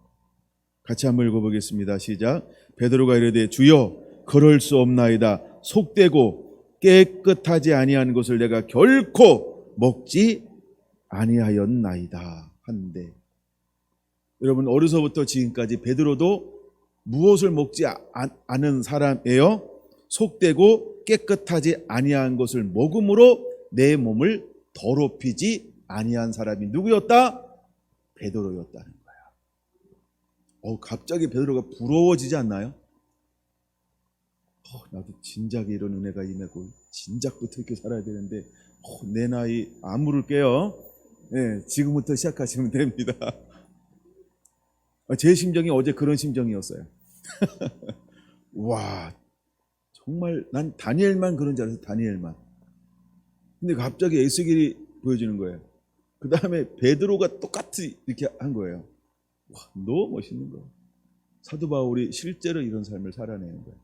같이 한번 읽어보겠습니다. 시작. 베드로가 이르되 주여 그럴 수 없나이다. 속되고 깨끗하지 아니한 것을 내가 결코 먹지 아니하였나이다 한데, 여러분 어려서부터 지금까지 베드로도 무엇을 먹지 않은 사람이에요? 속되고 깨끗하지 아니한 것을 먹음으로 내 몸을 더럽히지 아니한 사람이 누구였다? 베드로였다는 거야. 갑자기 베드로가 부러워지지 않나요? 나도 진작에 이런 은혜가 임하고 진작부터 이렇게 살아야 되는데 내 나이 안 물을게요. 네, 지금부터 시작하시면 됩니다. 제 심정이 어제 그런 심정이었어요. 와, 정말 난 다니엘만 그런 줄 알았어요. 다니엘만. 근데 갑자기 에스겔이 보여주는 거예요. 그 다음에 베드로가 똑같이 이렇게 한 거예요. 와, 너무 멋있는 거예요. 사도 바울이 실제로 이런 삶을 살아내는 거예요.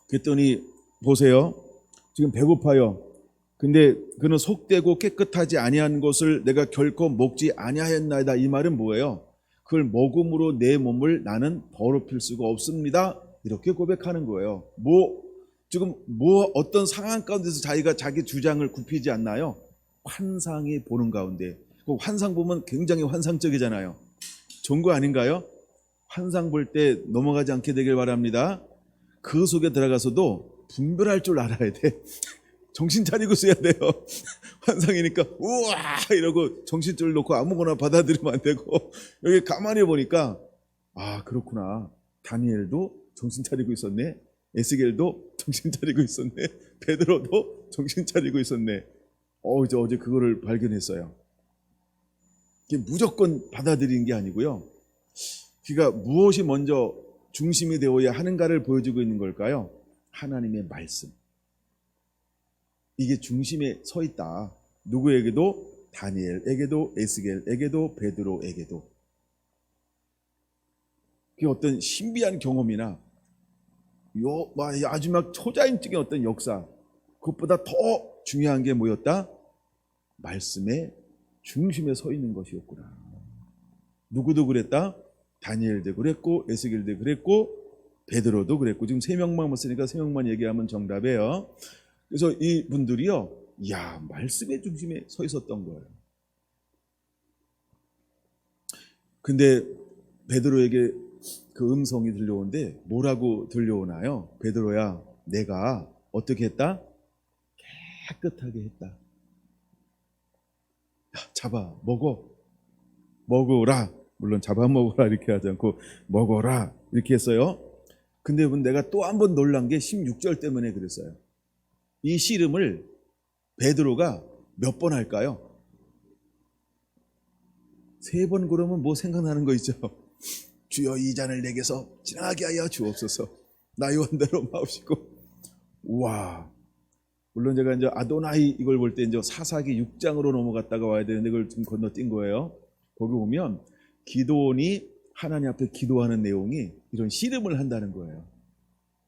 그랬더니 보세요. 지금 배고파요. 근데 그는 속되고 깨끗하지 아니한 것을 내가 결코 먹지 아니하였나이다. 이 말은 뭐예요? 그걸 먹음으로 내 몸을 나는 더럽힐 수가 없습니다. 이렇게 고백하는 거예요. 지금 어떤 상황 가운데서 자기가 자기 주장을 굽히지 않나요? 환상이 보는 가운데. 그 환상 보면 굉장히 환상적이잖아요. 좋은 거 아닌가요? 환상 볼 때 넘어가지 않게 되길 바랍니다. 그 속에 들어가서도 분별할 줄 알아야 돼. 정신 차리고 써야 돼요. 환상이니까 우와 이러고 정신줄 놓고 아무거나 받아들이면 안 되고, 여기 가만히 보니까 그렇구나. 다니엘도 정신 차리고 있었네. 에스겔도 정신 차리고 있었네. 베드로도 정신 차리고 있었네. 어제 그거를 발견했어요. 이게 무조건 받아들이는 게 아니고요. 그러니까 무엇이 먼저 중심이 되어야 하는가를 보여주고 있는 걸까요? 하나님의 말씀. 이게 중심에 서 있다. 누구에게도? 다니엘에게도, 에스겔에게도, 베드로에게도. 그게 어떤 신비한 경험이나 아주 막 초자연적인 어떤 역사, 그것보다 더 중요한 게 뭐였다? 말씀의 중심에 서 있는 것이었구나. 누구도 그랬다? 다니엘도 그랬고, 에스겔도 그랬고, 베드로도 그랬고. 지금 3명만 쓰니까 3명만 얘기하면 정답이에요. 그래서 이 분들이요, 말씀의 중심에 서 있었던 거예요. 근데 베드로에게 그 음성이 들려오는데 뭐라고 들려오나요? 베드로야, 내가 어떻게 했다? 깨끗하게 했다. 잡아 먹어라. 물론 잡아먹어라 이렇게 하지 않고 먹어라 이렇게 했어요. 근데 여러분, 내가 또 한 번 놀란 게 16절 때문에 그랬어요. 이 씨름을 베드로가 몇 번 할까요? 3번. 그러면 뭐 생각나는 거 있죠? 주여, 이 잔을 내게서 지나가게 하여 주옵소서. 나 요한대로 마옵시고. 와, 물론 제가 이제 아도나이 이걸 볼 때 이제 사사기 6장으로 넘어갔다가 와야 되는데 그걸 좀 건너뛴 거예요. 거기 보면 기도원이 하나님 앞에 기도하는 내용이 이런 씨름을 한다는 거예요.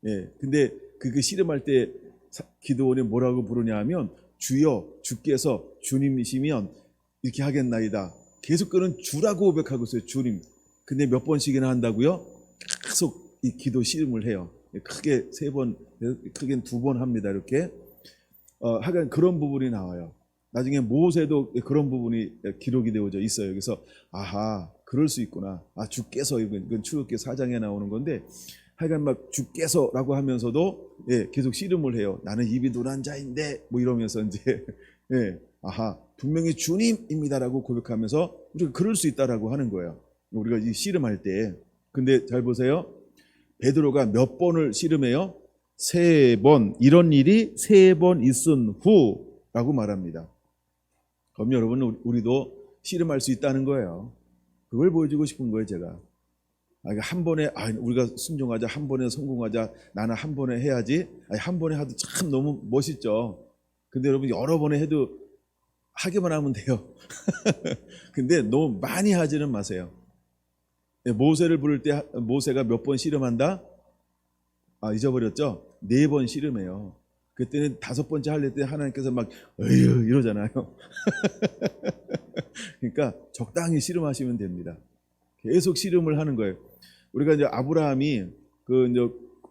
예, 근데 그 씨름할 때 기도원이 뭐라고 부르냐 하면, 주여, 주께서 주님이시면 이렇게 하겠나이다. 계속 그는 주라고 고백하고 있어요. 주님. 근데 몇 번씩이나 한다고요? 계속 이 기도 씨름을 해요. 크게 3번, 크게는 2번 합니다. 이렇게. 하여간 그런 부분이 나와요. 나중에 모세도 그런 부분이 기록이 되어져 있어요. 그래서 아하, 그럴 수 있구나. 주께서, 이건 출애굽기 4장에 나오는 건데, 하여간 막 주께서라고 하면서도 계속 씨름을 해요. 나는 입이 노란 자인데 뭐 이러면서 이제 아하, 분명히 주님입니다라고 고백하면서 우리가 그럴 수 있다라고 하는 거예요. 우리가 이 씨름할 때. 근데 잘 보세요. 베드로가 몇 번을 씨름해요? 3번. 이런 일이 3번 있은 후라고 말합니다. 그럼 여러분, 우리도 씨름할 수 있다는 거예요. 그걸 보여주고 싶은 거예요, 제가. 한 번에 우리가 순종하자, 한 번에 성공하자, 나는 한 번에 해야지. 한 번에 하도 참 너무 멋있죠. 근데 여러분, 여러 번에 해도 하기만 하면 돼요. 근데 너무 많이 하지는 마세요. 모세를 부를 때 모세가 몇 번 씨름한다? 잊어버렸죠? 4번 씨름해요. 그때는 5번째 할 때 하나님께서 막 어휴 이러잖아요. 그러니까 적당히 씨름하시면 됩니다. 계속 씨름을 하는 거예요. 우리가 이제 아브라함이 그 이제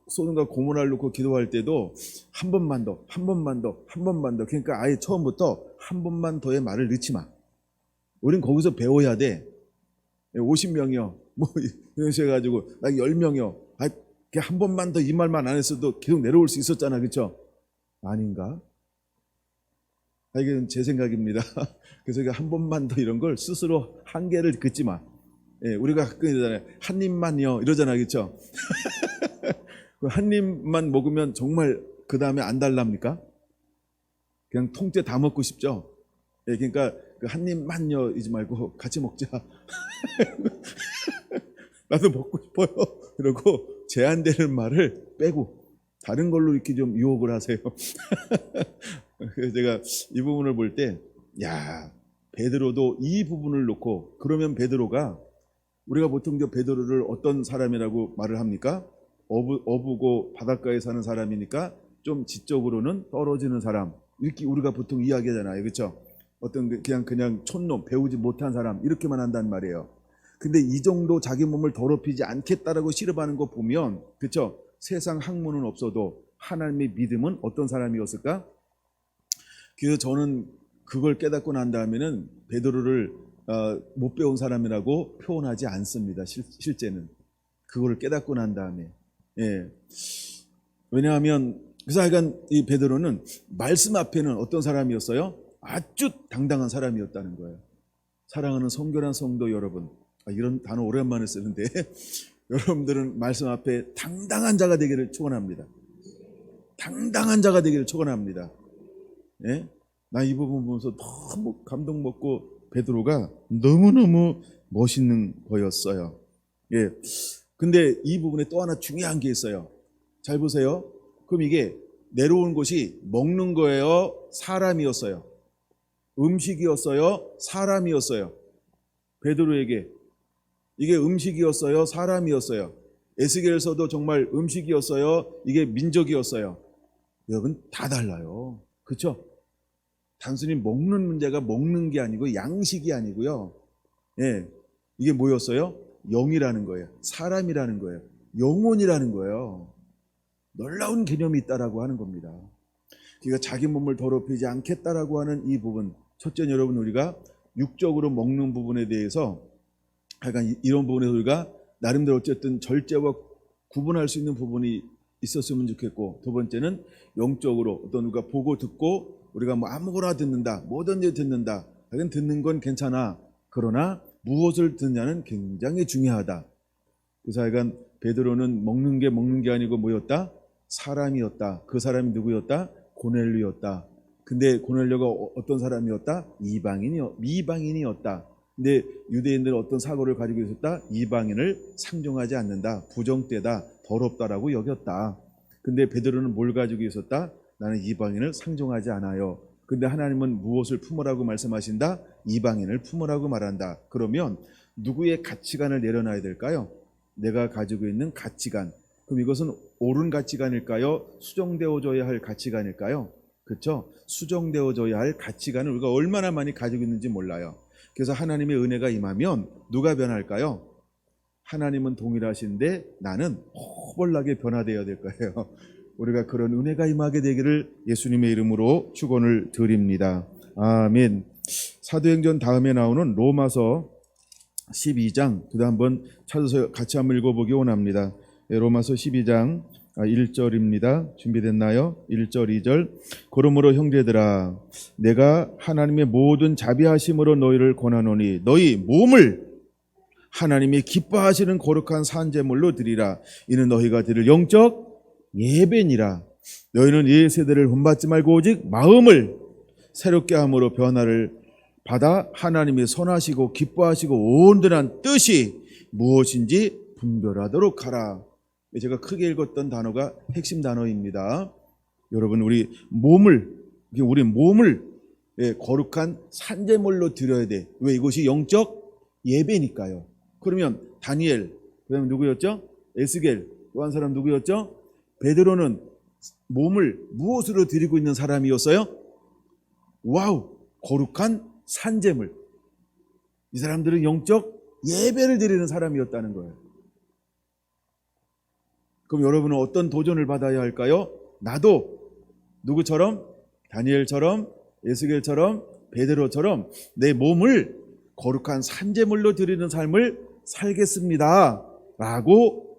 소돔과 고모라를 놓고 기도할 때도 한 번만 더, 한 번만 더, 한 번만 더. 그러니까 아예 처음부터 한 번만 더의 말을 넣지 마. 우린 거기서 배워야 돼. 50명이요. 뭐 이런 식으로 해가지고 나 10명이요. 한 번만 더 이 말만 안 했어도 계속 내려올 수 있었잖아. 그렇죠? 아닌가? 이게 제 생각입니다. 그래서 한 번만 더 이런 걸 스스로 한계를 긋지 마. 우리가 가끔 이러잖아요. 한 입만요. 이러잖아요. 그렇죠? 한 입만 먹으면 정말 그 다음에 안 달랍니까? 그냥 통째 다 먹고 싶죠? 그러니까 그 한 입만요 이지 말고 같이 먹자. 나도 먹고 싶어요. 이러고 제한되는 말을 빼고 다른 걸로 이렇게 좀 유혹을 하세요. 그래서 제가 이 부분을 볼 때, 베드로도 이 부분을 놓고, 그러면 베드로가, 우리가 보통 베드로를 어떤 사람이라고 말을 합니까? 어부고 바닷가에 사는 사람이니까 좀 지적으로는 떨어지는 사람, 이렇게 우리가 보통 이야기하잖아요. 그렇죠? 어떤 그냥 촌놈, 배우지 못한 사람, 이렇게만 한단 말이에요. 근데 이 정도 자기 몸을 더럽히지 않겠다라고 씨름하는 거 보면, 그렇죠? 세상 학문은 없어도 하나님의 믿음은 어떤 사람이었을까? 그래서 저는 그걸 깨닫고 난 다음에는 베드로를 못 배운 사람이라고 표현하지 않습니다. 실제는 그거를 깨닫고 난 다음에. 왜냐하면 그래서 하여간 이 베드로는 말씀 앞에는 어떤 사람이었어요? 아주 당당한 사람이었다는 거예요. 사랑하는 성결한 성도 여러분, 이런 단어 오랜만에 쓰는데 여러분들은 말씀 앞에 당당한 자가 되기를 축원합니다. 당당한 자가 되기를 축원합니다. 나 이 부분 보면서 너무 감동 먹고, 베드로가 너무너무 멋있는 거였어요. 근데 이 부분에 또 하나 중요한 게 있어요. 잘 보세요. 그럼 이게 내려온 곳이 먹는 거예요? 사람이었어요? 음식이었어요? 사람이었어요? 베드로에게 이게 음식이었어요? 사람이었어요? 에스겔서도 정말 음식이었어요? 이게 민족이었어요? 여러분, 다 달라요. 그렇죠? 단순히 먹는 문제가 먹는 게 아니고 양식이 아니고요. 이게 뭐였어요? 영이라는 거예요. 사람이라는 거예요. 영혼이라는 거예요. 놀라운 개념이 있다라고 하는 겁니다. 그러니까 자기 몸을 더럽히지 않겠다라고 하는 이 부분. 첫째는 여러분, 우리가 육적으로 먹는 부분에 대해서 약간 이런 부분에서 우리가 나름대로 어쨌든 절제와 구분할 수 있는 부분이 있었으면 좋겠고, 두 번째는 영적으로 어떤 우리가 보고 듣고 우리가 뭐 아무거나 듣는다, 뭐든지 듣는다, 하여튼 듣는 건 괜찮아. 그러나 무엇을 듣냐는 굉장히 중요하다. 그 사이간 베드로는 먹는 게 아니고 뭐였다? 사람이었다. 그 사람이 누구였다? 고넬료였다. 근데 고넬료가 어떤 사람이었다? 미방인이었다. 근데 유대인들은 어떤 사고를 가지고 있었다? 이방인을 상종하지 않는다. 부정되다. 더럽다라고 여겼다. 근데 베드로는 뭘 가지고 있었다? 나는 이방인을 상종하지 않아요. 근데 하나님은 무엇을 품으라고 말씀하신다? 이방인을 품으라고 말한다. 그러면 누구의 가치관을 내려놔야 될까요? 내가 가지고 있는 가치관. 그럼 이것은 옳은 가치관일까요? 수정되어져야 할 가치관일까요? 그렇죠? 수정되어져야 할 가치관을 우리가 얼마나 많이 가지고 있는지 몰라요. 그래서 하나님의 은혜가 임하면 누가 변할까요? 하나님은 동일하신데 나는 허벌나게 변화되어야 될 거예요. 우리가 그런 은혜가 임하게 되기를 예수님의 이름으로 축원을 드립니다. 아멘. 사도행전 다음에 나오는 로마서 12장, 그다음 한번 찾아서 같이 한번 읽어보기 원합니다. 로마서 12장 1절입니다. 준비됐나요? 1절, 2절. 그러므로 형제들아, 내가 하나님의 모든 자비하심으로 너희를 권하노니 너희 몸을 하나님이 기뻐하시는 거룩한 산제물로 드리라. 이는 너희가 드릴 영적 예배니라. 너희는 이 세대를 본받지 말고 오직 마음을 새롭게 함으로 변화를 받아 하나님이 선하시고 기뻐하시고 온전한 뜻이 무엇인지 분별하도록 하라. 제가 크게 읽었던 단어가 핵심 단어입니다. 여러분, 우리 몸을 거룩한 산제물로 드려야 돼. 왜? 이것이 영적 예배니까요. 그러면 다니엘, 그다음에 누구였죠? 에스겔, 또 한 사람 누구였죠? 베드로는 몸을 무엇으로 드리고 있는 사람이었어요? 와우, 거룩한 산제물. 이 사람들은 영적 예배를 드리는 사람이었다는 거예요. 그럼 여러분은 어떤 도전을 받아야 할까요? 나도 누구처럼? 다니엘처럼, 에스겔처럼, 베드로처럼 내 몸을 거룩한 산제물로 드리는 삶을 살겠습니다 라고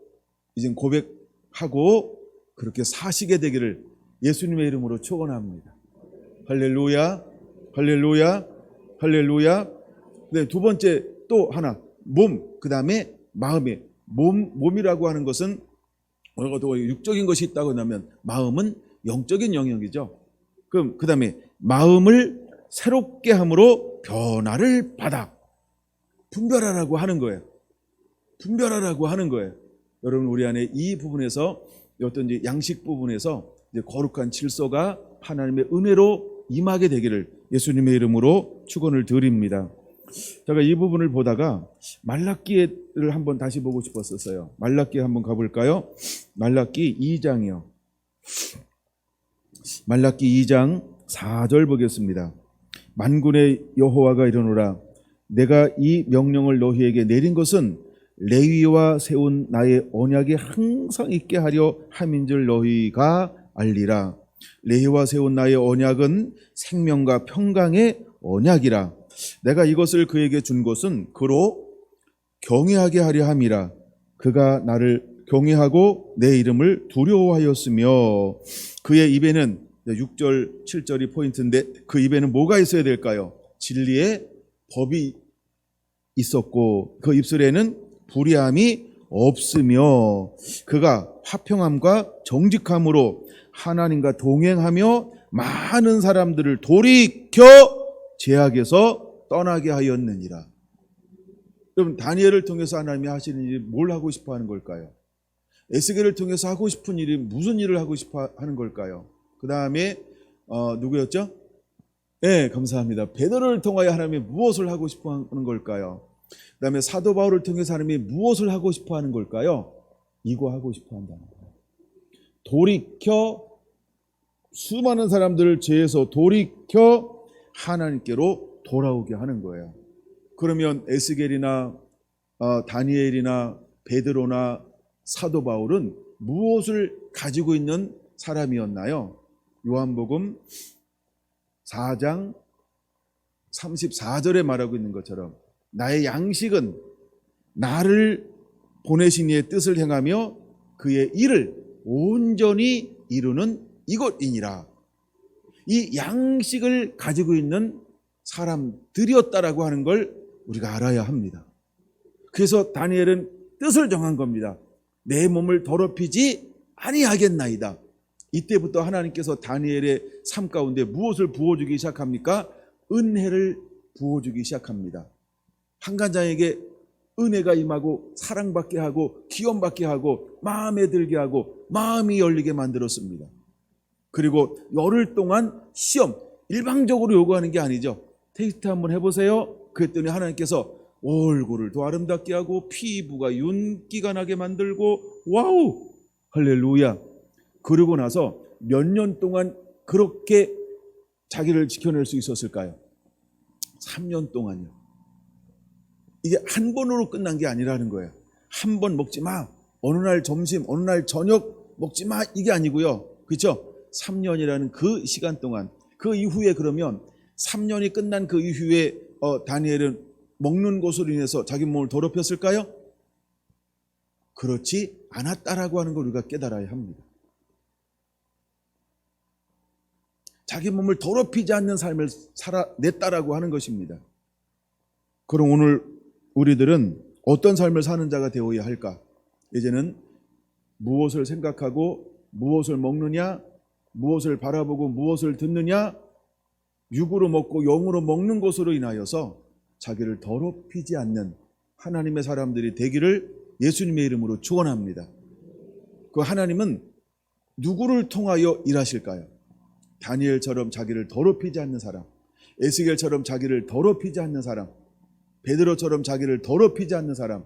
이제 고백하고 그렇게 사시게 되기를 예수님의 이름으로 축원합니다. 할렐루야, 할렐루야, 할렐루야. 네, 두 번째 또 하나, 몸, 그 다음에 마음에. 몸이라고 하는 것은 육적인 것이 있다고 하면 마음은 영적인 영역이죠. 그럼 그 다음에 마음을 새롭게 함으로 변화를 받아. 분별하라고 하는 거예요. 분별하라고 하는 거예요. 여러분, 우리 안에 이 부분에서 어떤 양식 부분에서 이제 거룩한 질서가 하나님의 은혜로 임하게 되기를 예수님의 이름으로 축원을 드립니다. 제가 이 부분을 보다가 말라기를 한번 다시 보고 싶었었어요. 말라기 한번 가볼까요? 말라기 2장이요. 말라기 2장 4절 보겠습니다. 만군의 여호와가 이르노라. 내가 이 명령을 너희에게 내린 것은 레위와 세운 나의 언약이 항상 있게 하려 함인 줄 너희가 알리라. 레위와 세운 나의 언약은 생명과 평강의 언약이라. 내가 이것을 그에게 준 것은 그로 경외하게 하려 함이라. 그가 나를 경외하고 내 이름을 두려워하였으며 그의 입에는 6절 7절이 포인트인데 그 입에는 뭐가 있어야 될까요? 진리의 법이 있었고 그 입술에는 불의함이 없으며 그가 화평함과 정직함으로 하나님과 동행하며 많은 사람들을 돌이켜 죄악에서 떠나게 하였느니라. 여러분, 다니엘을 통해서 하나님이 하시는 일이 뭘 하고 싶어 하는 걸까요? 에스겔을 통해서 하고 싶은 일이 무슨 일을 하고 싶어 하는 걸까요? 그 다음에 누구였죠? 네, 감사합니다. 베드로를 통하여 하나님이 무엇을 하고 싶어 하는 걸까요? 그 다음에 사도 바울을 통해서 하나님이 무엇을 하고 싶어 하는 걸까요? 이거 하고 싶어 한다는 거예요. 돌이켜 수많은 사람들을 죄에서 돌이켜 하나님께로 돌아오게 하는 거예요. 그러면 에스겔이나 다니엘이나 베드로나 사도 바울은 무엇을 가지고 있는 사람이었나요? 요한복음 4장 34절에 말하고 있는 것처럼 나의 양식은 나를 보내신 이의 뜻을 행하며 그의 일을 온전히 이루는 이것이니라. 이 양식을 가지고 있는 사람들이었다라고 하는 걸 우리가 알아야 합니다. 그래서 다니엘은 뜻을 정한 겁니다. 내 몸을 더럽히지 아니하겠나이다. 이때부터 하나님께서 다니엘의 삶 가운데 무엇을 부어주기 시작합니까? 은혜를 부어주기 시작합니다. 한간장에게 은혜가 임하고 사랑받게 하고 기원받게 하고 마음에 들게 하고 마음이 열리게 만들었습니다. 그리고 열흘 동안 시험, 일방적으로 요구하는 게 아니죠. 테스트 한번 해보세요. 그랬더니 하나님께서 얼굴을 더 아름답게 하고 피부가 윤기가 나게 만들고 와우! 할렐루야! 그러고 나서 몇 년 동안 그렇게 자기를 지켜낼 수 있었을까요? 3년 동안요. 이게 한 번으로 끝난 게 아니라는 거예요. 한 번 먹지 마. 어느 날 점심, 어느 날 저녁 먹지 마. 이게 아니고요. 그렇죠? 3년이라는 그 시간 동안, 그 이후에 그러면 3년이 끝난 그 이후에 다니엘은 먹는 것으로 인해서 자기 몸을 더럽혔을까요? 그렇지 않았다라고 하는 걸 우리가 깨달아야 합니다. 자기 몸을 더럽히지 않는 삶을 살아냈다라고 하는 것입니다. 그럼 오늘 우리들은 어떤 삶을 사는 자가 되어야 할까? 이제는 무엇을 생각하고 무엇을 먹느냐, 무엇을 바라보고 무엇을 듣느냐, 육으로 먹고 영으로 먹는 것으로 인하여서 자기를 더럽히지 않는 하나님의 사람들이 되기를 예수님의 이름으로 축원합니다. 그 하나님은 누구를 통하여 일하실까요? 다니엘처럼 자기를 더럽히지 않는 사람, 에스겔처럼 자기를 더럽히지 않는 사람, 베드로처럼 자기를 더럽히지 않는 사람.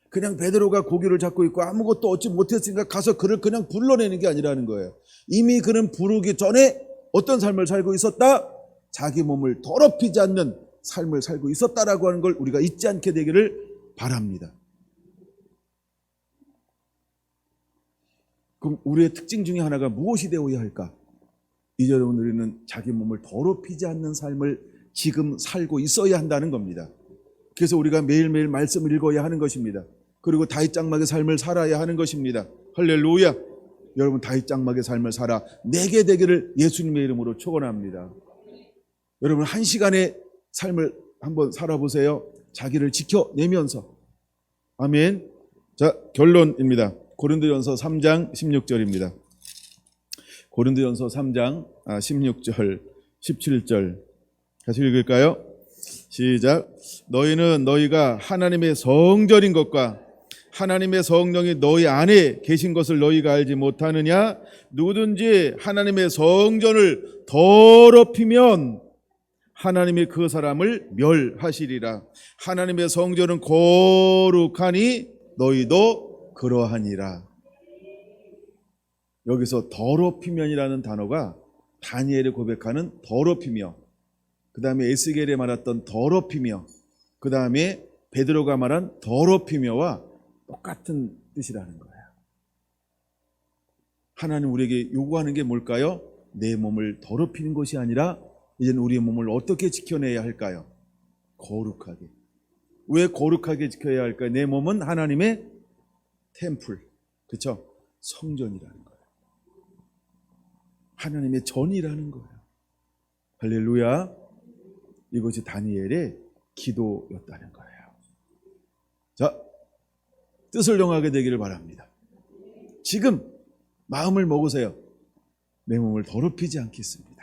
그냥 베드로가 고기를 잡고 있고 아무것도 얻지 못했으니까 가서 그를 그냥 불러내는 게 아니라는 거예요. 이미 그는 부르기 전에 어떤 삶을 살고 있었다? 자기 몸을 더럽히지 않는 삶을 살고 있었다라고 하는 걸 우리가 잊지 않게 되기를 바랍니다. 그럼 우리의 특징 중에 하나가 무엇이 되어야 할까? 이제 우리는 자기 몸을 더럽히지 않는 삶을 지금 살고 있어야 한다는 겁니다. 그래서 우리가 매일매일 말씀을 읽어야 하는 것입니다. 그리고 다윗 장막의 삶을 살아야 하는 것입니다. 할렐루야! 여러분 다윗 장막의 삶을 살아 내게 되기를 예수님의 이름으로 축원합니다. 여러분 한 시간의 삶을 한번 살아보세요. 자기를 지켜내면서. 아멘. 자, 결론입니다. 고린도전서 3장 16절입니다. 고린도전서 3장 16절 17절 같이 읽을까요? 시작. 너희는 너희가 하나님의 성전인 것과 하나님의 성령이 너희 안에 계신 것을 너희가 알지 못하느냐? 누구든지 하나님의 성전을 더럽히면 하나님이 그 사람을 멸하시리라. 하나님의 성전은 거룩하니 너희도 그러하니라. 여기서 더럽히면이라는 단어가 다니엘이 고백하는 더럽히며, 그 다음에 에스겔에 말했던 더럽히며, 그 다음에 베드로가 말한 더럽히며와 똑같은 뜻이라는 거예요. 하나님 우리에게 요구하는 게 뭘까요? 내 몸을 더럽히는 것이 아니라 이제는 우리의 몸을 어떻게 지켜내야 할까요? 거룩하게. 왜 거룩하게 지켜야 할까요? 내 몸은 하나님의 템플, 그렇죠? 성전이라는 거예요. 하나님의 전이라는 거예요. 할렐루야. 이것이 다니엘의 기도였다는 거예요. 자, 뜻을 정하게 되기를 바랍니다. 지금 마음을 먹으세요. 내 몸을 더럽히지 않겠습니다.